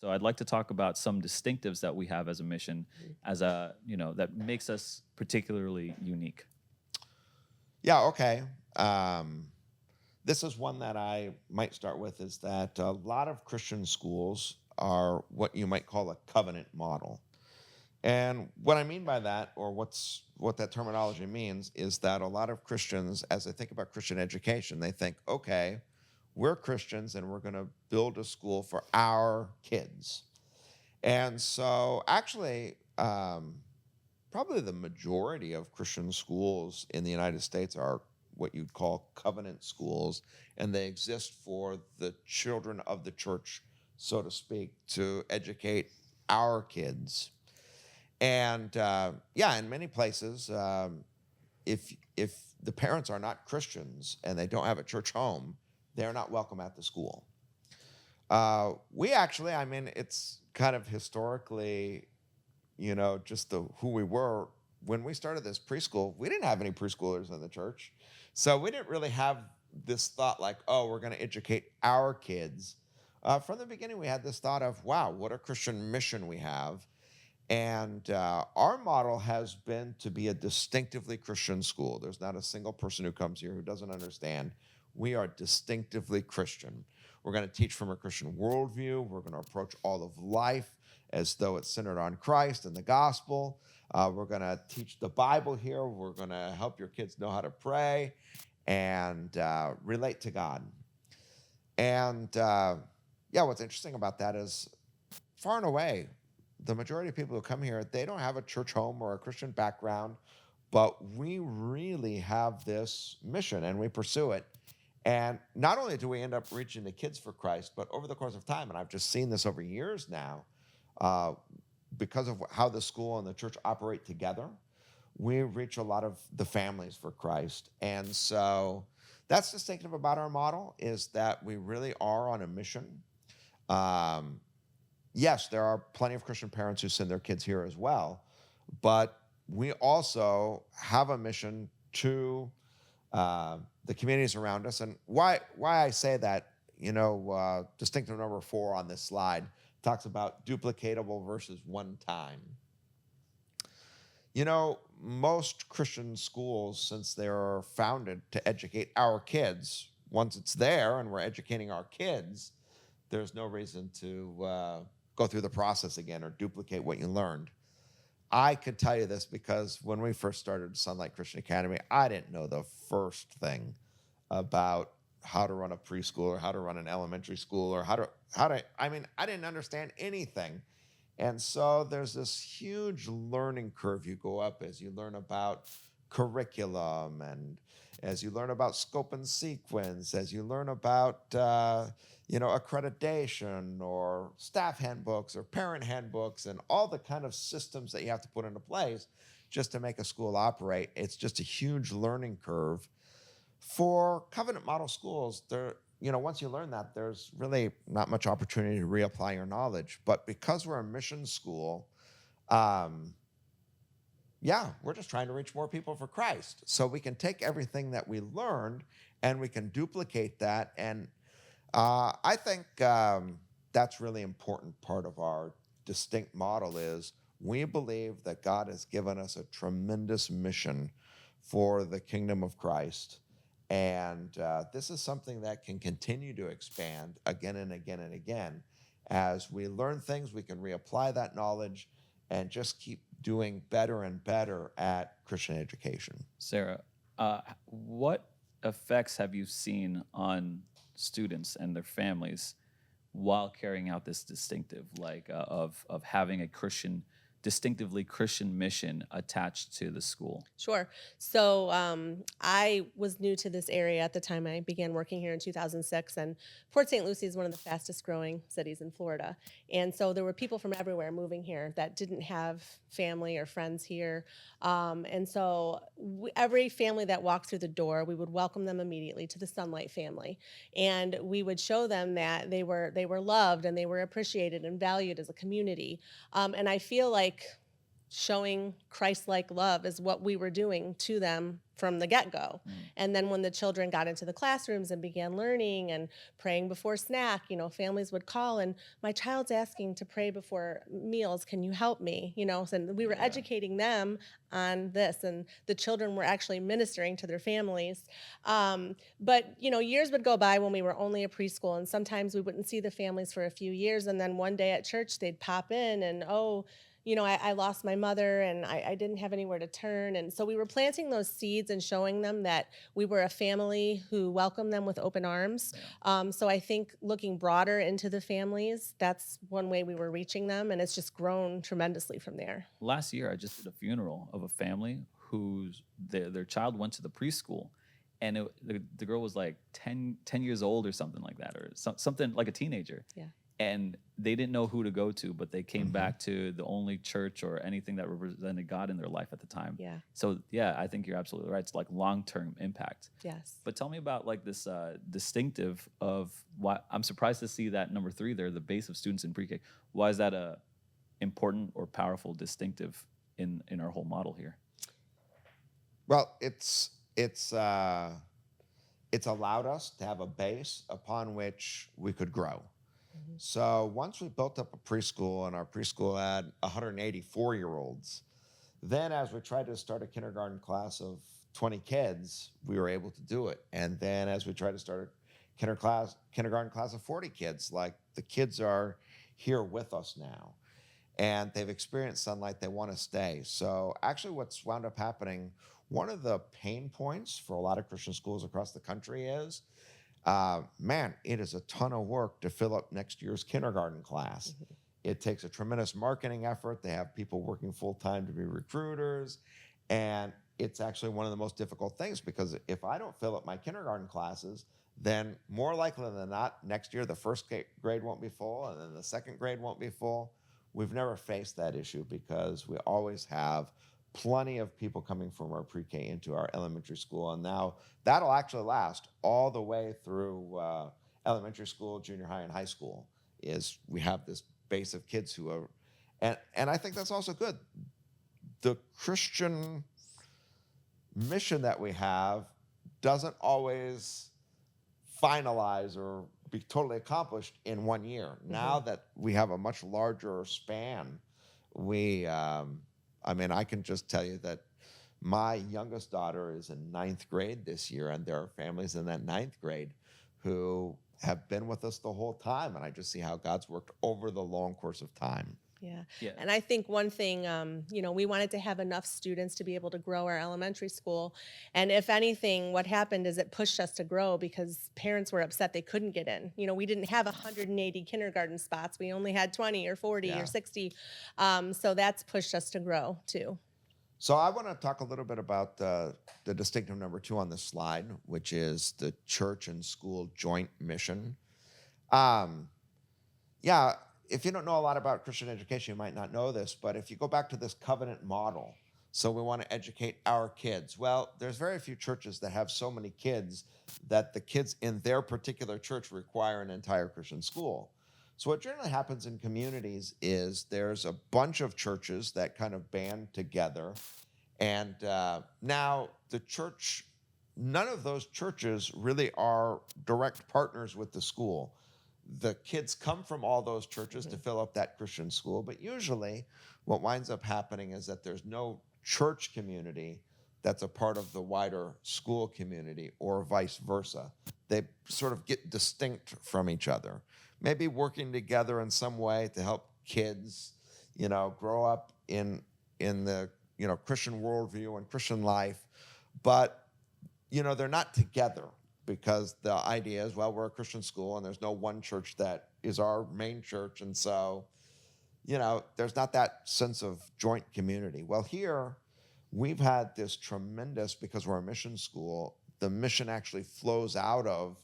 So I'd like to talk about some distinctives that we have as a mission, as a, that makes us particularly unique. Yeah, okay. Um, this is one that I might start with is that a lot of Christian schools are what you might call a covenant model. And what I mean by that, or what that terminology means, is that a lot of Christians, as they think about Christian education, they think, okay, we're Christians and we're going to build a school for our kids. And so, actually, probably the majority of Christian schools in the United States are what you'd call covenant schools, and they exist for the children of the church, so to speak, to educate our kids. And yeah, in many places, if the parents are not Christians and they don't have a church home, they're not welcome at the school. We actually, I mean, it's kind of historically, just who we were when we started this preschool. We didn't have any preschoolers in the church, so we didn't really have this thought like, oh, we're going to educate our kids. From the beginning, we had this thought of, wow, what a Christian mission we have. And our model has been to be a distinctively Christian school. There's not a single person who comes here who doesn't understand we are distinctively Christian. We're going to teach from a Christian worldview. We're going to approach all of life as though it's centered on Christ and the gospel. We're going to teach the Bible here. We're going to help your kids know how to pray and relate to God. And yeah, what's interesting about that is far and away, the majority of people who come here, they don't have a church home or a Christian background, but we really have this mission and we pursue it. And not only do we end up reaching the kids for Christ, but over the course of time, and I've just seen this over years now, uh, because of how the school and the church operate together, we reach a lot of the families for Christ. And so that's distinctive about our model is that we really are on a mission. Um, yes, there are plenty of Christian parents who send their kids here as well, but we also have a mission to the communities around us. And why I say that, distinctive number 4 on this slide talks about duplicatable versus one time. Most Christian schools, since they are founded to educate our kids, once it's there and we're educating our kids, there's no reason to go through the process again or duplicate what you learned. I could tell you this because when we first started Sunlight Christian Academy, I didn't know the first thing about how to run a preschool or how to run an elementary school or I mean, I didn't understand anything. And so there's this huge learning curve you go up as you learn about curriculum and as you learn about scope and sequence, as you learn about accreditation or staff handbooks or parent handbooks and all the kind of systems that you have to put into place just to make a school operate. It's just a huge learning curve. For covenant model schools, once you learn that, there's really not much opportunity to reapply your knowledge. But because we're a mission school, um, yeah, we're just trying to reach more people for Christ. So we can take everything that we learned and we can duplicate that. And I think that's really important part of our distinct model is we believe that God has given us a tremendous mission for the kingdom of Christ. And this is something that can continue to expand again and again and again. As we learn things, we can reapply that knowledge and just keep doing better and better at Christian education. Sarah, what effects have you seen on students and their families while carrying out this distinctive, of having a distinctively Christian mission attached to the school? Sure. So I was new to this area at the time I began working here in 2006, and Port St. Lucie is one of the fastest growing cities in Florida. And so there were people from everywhere moving here that didn't have family or friends here. And so every family that walked through the door, we would welcome them immediately to the Sunlight family. And we would show them that they were loved and they were appreciated and valued as a community. And I feel like showing Christ-like love is what we were doing to them from the get-go. Mm. And then when the children got into the classrooms and began learning and praying before snack, families would call and my child's asking to pray before meals. Can you help me? So we were Yeah. educating them on this, and the children were actually ministering to their families. But years would go by when we were only a preschool, and sometimes we wouldn't see the families for a few years. And then one day at church, they'd pop in and, oh, I lost my mother and I didn't have anywhere to turn. And so we were planting those seeds and showing them that we were a family who welcomed them with open arms. Yeah. So I think looking broader into the families, that's one way we were reaching them. And it's just grown tremendously from there. Last year, I just did a funeral of a family whose their child went to the preschool, and the girl was like 10 years old or something like that, or something like a teenager. Yeah. And they didn't know who to go to, but they came back to the only church or anything that represented God in their life at the time. Yeah. So yeah, I think you're absolutely right. It's like long-term impact. Yes. But tell me about like this distinctive of why I'm surprised to see that number 3 there, the base of students in pre-K. Why is that a important or powerful distinctive in our whole model here? Well, it's allowed us to have a base upon which we could grow. So once we built up a preschool, and our preschool had 184-year-olds, then as we tried to start a kindergarten class of 20 kids, we were able to do it. And then as we tried to start a kindergarten class of 40 kids, like the kids are here with us now. And they've experienced sunlight, they want to stay. So actually what's wound up happening, one of the pain points for a lot of Christian schools across the country is, man, it is a ton of work to fill up next year's kindergarten class. It takes a tremendous marketing effort. They have people working full time to be recruiters. And it's actually one of the most difficult things, because if I don't fill up my kindergarten classes, then more likely than not, next year the first grade won't be full, and then the second grade won't be full. We've never faced that issue because we always have plenty of people coming from our pre-K into our elementary school. And now that'll actually last all the way through elementary school, junior high, and high school. Is we have this base of kids who are, and I think that's also good. The Christian mission that we have doesn't always finalize or be totally accomplished in 1 year. Now that we have a much larger span, I can just tell you that my youngest daughter is in 9th grade this year, and there are families in that 9th grade who have been with us the whole time, and I just see how God's worked over the long course of time. Yeah. Yeah. And I think one thing, we wanted to have enough students to be able to grow our elementary school. And if anything, what happened is it pushed us to grow because parents were upset they couldn't get in. We didn't have 180 kindergarten spots. We only had 20 or 40 Yeah. or 60. So that's pushed us to grow too. So I want to talk a little bit about the distinctive number 2 on this slide, which is the church and school joint mission. If you don't know a lot about Christian education, you might not know this, but if you go back to this covenant model, so we want to educate our kids. Well, there's very few churches that have so many kids that the kids in their particular church require an entire Christian school. So what generally happens in communities is there's a bunch of churches that kind of band together. And now the church, none of those churches really are direct partners with the school. The kids come from all those churches to fill up that Christian school, but usually what winds up happening is that there's no church community that's a part of the wider school community, or vice versa. They sort of get distinct from each other, maybe working together in some way to help kids, grow up in the, Christian worldview and Christian life, but, they're not together. Because the idea is, well, we're a Christian school and there's no one church that is our main church. And so, there's not that sense of joint community. Well, here we've had this tremendous, because we're a mission school, the mission actually flows out of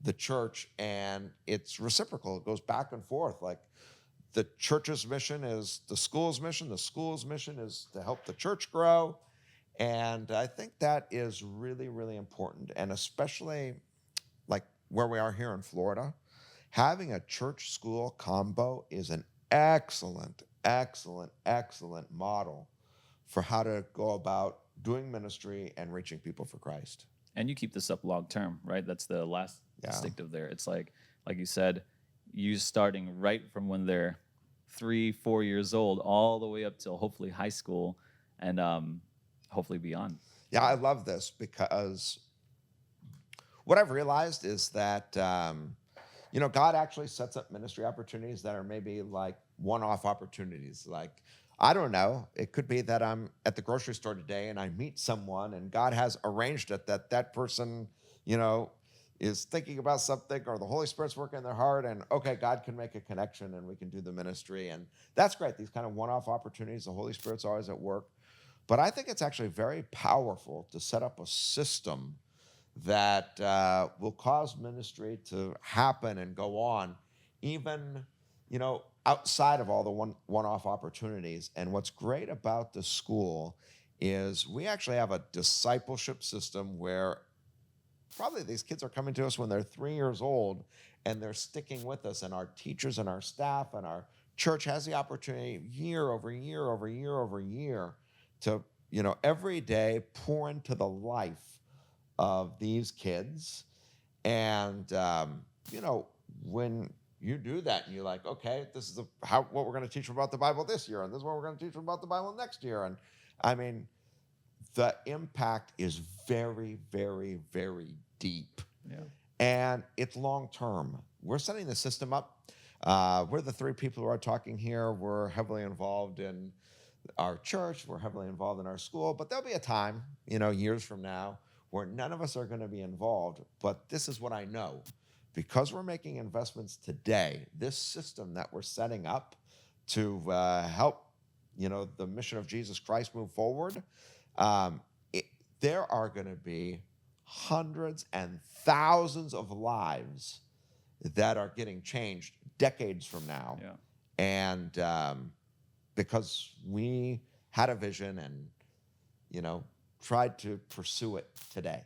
the church and it's reciprocal. It goes back and forth. Like the church's mission is the school's mission is to help the church grow. And I think that is really, really important. And especially like where we are here in Florida, having a church school combo is an excellent, excellent model for how to go about doing ministry and reaching people for Christ. And you keep this up long term, right? That's the last Yeah. distinctive there. It's like you said, you starting right from when they're 3, 4 years old, all the way up till hopefully high school, and hopefully beyond. Yeah, I love this because what I've realized is that, God actually sets up ministry opportunities that are maybe like one-off opportunities. Like, I don't know, it could be that I'm at the grocery store today and I meet someone and God has arranged it that that person, is thinking about something, or the Holy Spirit's working in their heart, and okay, God can make a connection and we can do the ministry. And that's great. These kind of one-off opportunities, the Holy Spirit's always at work. But I think it's actually very powerful to set up a system that will cause ministry to happen and go on, even outside of all the one-off opportunities. And what's great about the school is we actually have a discipleship system where probably these kids are coming to us when they're 3 years old, and they're sticking with us. And our teachers and our staff and our church has the opportunity year over year over year over year to every day pour into the life of these kids. And when you do that and you're like, okay, this is what we're going to teach them about the Bible this year, and this is what we're going to teach them about the Bible next year. And I mean, the impact is very, very, very deep. Yeah. And it's long term. We're setting the system up. We're the three people who are talking here. We're heavily involved in our church. We're heavily involved in our school. But there'll be a time, years from now, where none of us are going to be involved. But this is what I know. Because we're making investments today, this system that we're setting up to help, the mission of Jesus Christ move forward, there are going to be hundreds and thousands of lives that are getting changed decades from now. Yeah. And because we had a vision and, tried to pursue it today.